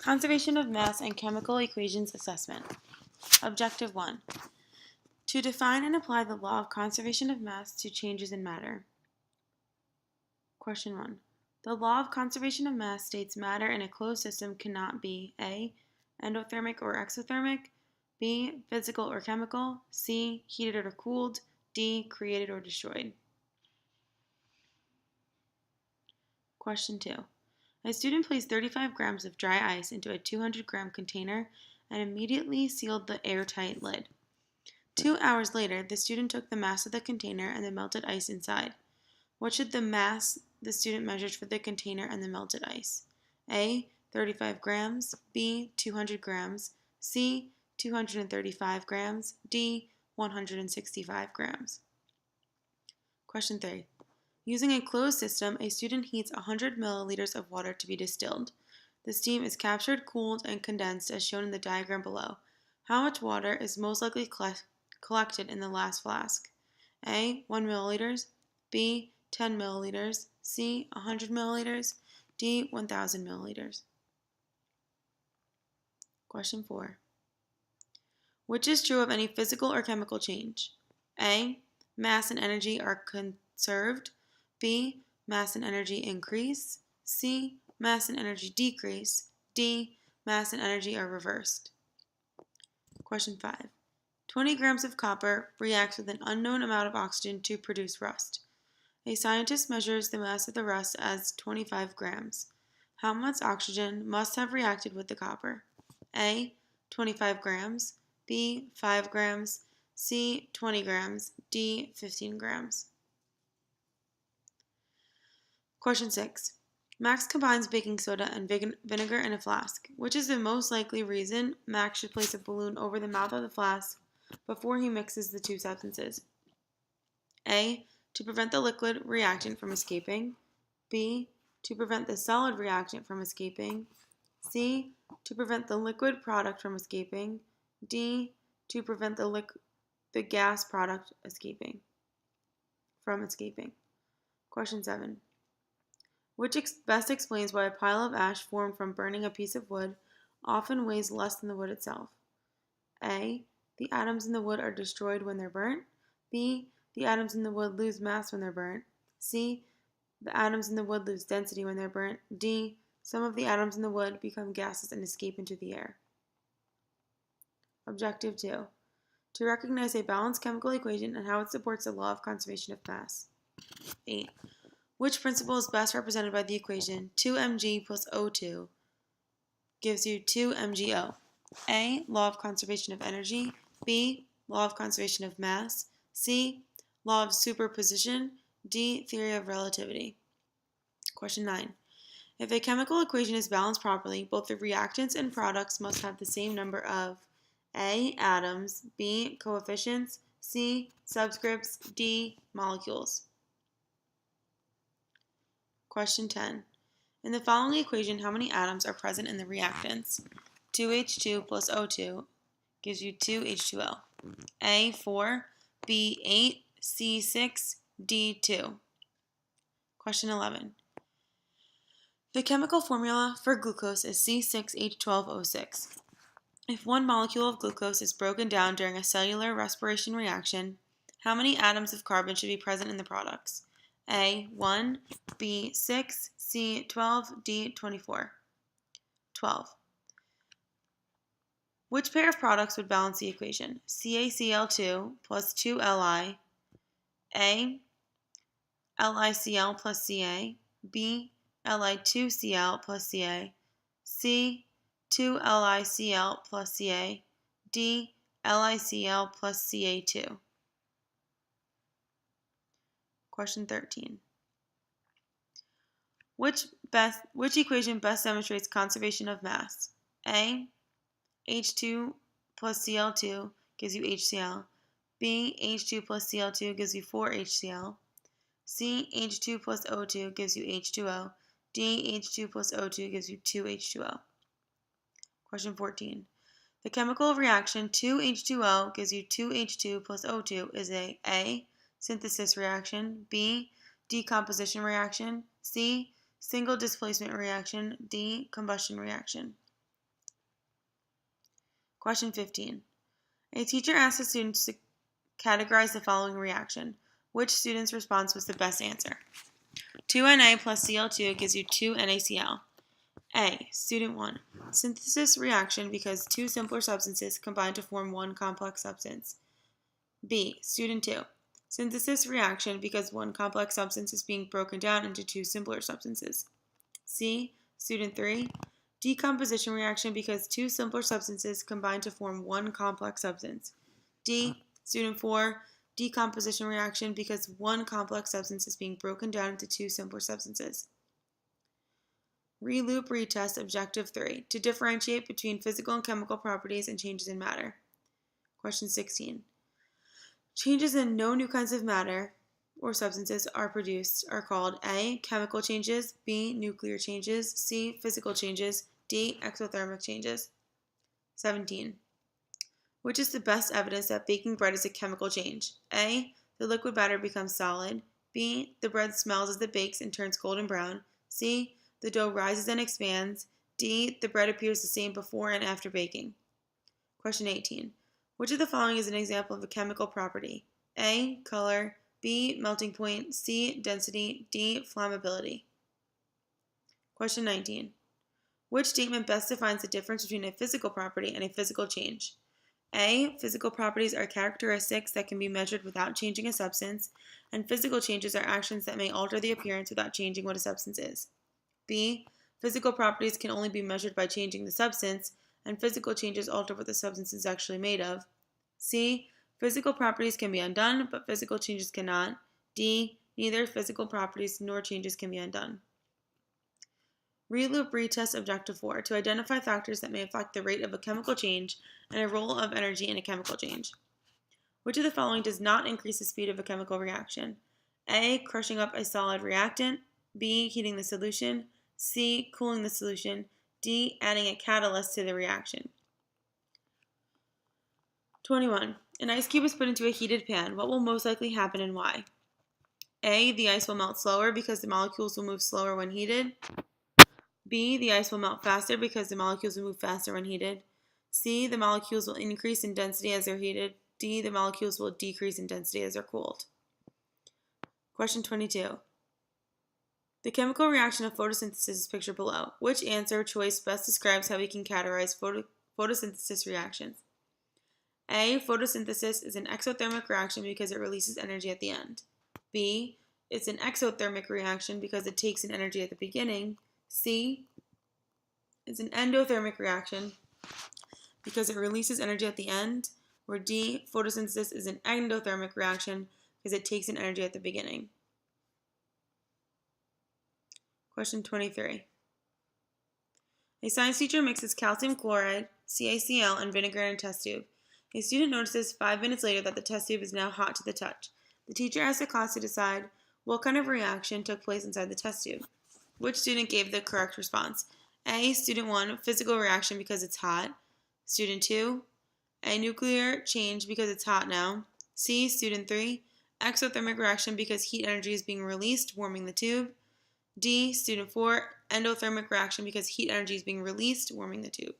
Conservation of mass and chemical equations assessment. Objective 1. To define and apply the law of conservation of mass to changes in matter. Question 1. The law of conservation of mass states matter in a closed system cannot be A. Endothermic or exothermic, B. Physical or chemical, C. Heated or cooled, D. Created or destroyed. Question 2. A student placed 35 grams of dry ice into a 200-gram container and immediately sealed the airtight lid. 2 hours later, the student took the mass of the container and the melted ice inside. What should the mass the student measured for the container and the melted ice? A. 35 grams, B. 200 grams, C. 235 grams, D. 165 grams. Question 3. Using a closed system, a student heats 100 milliliters of water to be distilled. The steam is captured, cooled, and condensed as shown in the diagram below. How much water is most likely collected in the last flask? A. 1 milliliters, B. 10 milliliters, C. 100 milliliters, D. 1000 milliliters. Question 4. Which is true of any physical or chemical change? A. Mass and energy are conserved. B. Mass and energy increase. C. Mass and energy decrease. D. Mass and energy are reversed. Question 5. 20 grams of copper reacts with an unknown amount of oxygen to produce rust. A scientist measures the mass of the rust as 25 grams. How much oxygen must have reacted with the copper? A. 25 grams. B. 5 grams. C. 20 grams. D. 15 grams. Question 6. Max combines baking soda and vinegar in a flask. Which is the most likely reason Max should place a balloon over the mouth of the flask before he mixes the two substances? A. To prevent the liquid reactant from escaping. B. To prevent the solid reactant from escaping. C. To prevent the liquid product from escaping. D. To prevent the gas product from escaping. Question 7. Which best explains why a pile of ash formed from burning a piece of wood often weighs less than the wood itself? A. The atoms in the wood are destroyed when they're burnt. B. The atoms in the wood lose mass when they're burnt. C. The atoms in the wood lose density when they're burnt. D. Some of the atoms in the wood become gases and escape into the air. Objective 2. To recognize a balanced chemical equation and how it supports the law of conservation of mass. 8. Which principle is best represented by the equation 2mg plus O2 gives you 2mgO? A. Law of conservation of energy. B. Law of conservation of mass. C. Law of superposition. D. Theory of relativity. Question 9. If a chemical equation is balanced properly, both the reactants and products must have the same number of A. Atoms, B. Coefficients, C. Subscripts, D. Molecules. Question 10. In the following equation, how many atoms are present in the reactants? 2H2 plus O2 gives you 2H2O. A. 4, B. 8, C. 6, D. 2. Question 11. The chemical formula for glucose is C6H12O6. If one molecule of glucose is broken down during a cellular respiration reaction, how many atoms of carbon should be present in the products? A. 1, B. 6, C. 12, D. 24. 12. Which pair of products would balance the equation? CaCl2 plus 2Li, A. LiCl plus Ca, B. Li2Cl plus Ca, C. 2LiCl plus Ca, D. LiCl plus Ca2. Question 13. Which equation best demonstrates conservation of mass? A. H2 plus Cl2 gives you HCl. B. H2 plus Cl2 gives you 4HCl. C. H2 plus O2 gives you H2O. D. H2 plus O2 gives you 2H2O. Question 14. The chemical reaction 2H2O gives you 2H2 plus O2 is A. Synthesis reaction, B. Decomposition reaction, C. Single displacement reaction, D. Combustion reaction. Question 15. A teacher asked the students to categorize the following reaction. Which student's response was the best answer? 2Na plus Cl2 gives you 2 NaCl. A. Student 1. Synthesis reaction because two simpler substances combine to form one complex substance. B. Student 2. Synthesis reaction because one complex substance is being broken down into two simpler substances. C. Student 3. Decomposition reaction because two simpler substances combine to form one complex substance. D. Student 4. Decomposition reaction because one complex substance is being broken down into two simpler substances. Reloop retest objective 3. To differentiate between physical and chemical properties and changes in matter. Question 16. Changes in no new kinds of matter or substances are produced are called A. Chemical changes, B. Nuclear changes, C. Physical changes, D. Exothermic changes. 17. Which is the best evidence that baking bread is a chemical change? A. The liquid batter becomes solid. B. The bread smells as it bakes and turns golden brown. C. The dough rises and expands. D. The bread appears the same before and after baking. Question 18. Which of the following is an example of a chemical property? A. Color. B. Melting point. C. Density. D. Flammability. Question 19. Which statement best defines the difference between a physical property and a physical change? A. Physical properties are characteristics that can be measured without changing a substance, and physical changes are actions that may alter the appearance without changing what a substance is. B. Physical properties can only be measured by changing the substance, and physical changes alter what the substance is actually made of. C. Physical properties can be undone, but physical changes cannot. D. Neither physical properties nor changes can be undone. Reloop retest objective 4. To identify factors that may affect the rate of a chemical change and a role of energy in a chemical change. Which of the following does not increase the speed of a chemical reaction? A. Crushing up a solid reactant. B. Heating the solution. C. Cooling the solution. D. Adding a catalyst to the reaction. 21. An ice cube is put into a heated pan. What will most likely happen and why? A. The ice will melt slower because the molecules will move slower when heated. B. The ice will melt faster because the molecules will move faster when heated. C. The molecules will increase in density as they're heated. D. The molecules will decrease in density as they're cooled. Question 22. The chemical reaction of photosynthesis is pictured below. Which answer choice best describes how we can categorize photosynthesis reactions? A. Photosynthesis is an exothermic reaction because it releases energy at the end. B. It's an exothermic reaction because it takes in energy at the beginning. C. It's an endothermic reaction because it releases energy at the end. Or D. Photosynthesis is an endothermic reaction because it takes in energy at the beginning. Question 23. A science teacher mixes calcium chloride, CaCl, and vinegar in a test tube. A student notices 5 minutes later that the test tube is now hot to the touch. The teacher asks the class to decide what kind of reaction took place inside the test tube. Which student gave the correct response? A. Student 1, physical reaction because it's hot. Student 2, a nuclear change because it's hot now. C. Student 3, exothermic reaction because heat energy is being released, warming the tube. D. Student 4, endothermic reaction because heat energy is being released, warming the tube.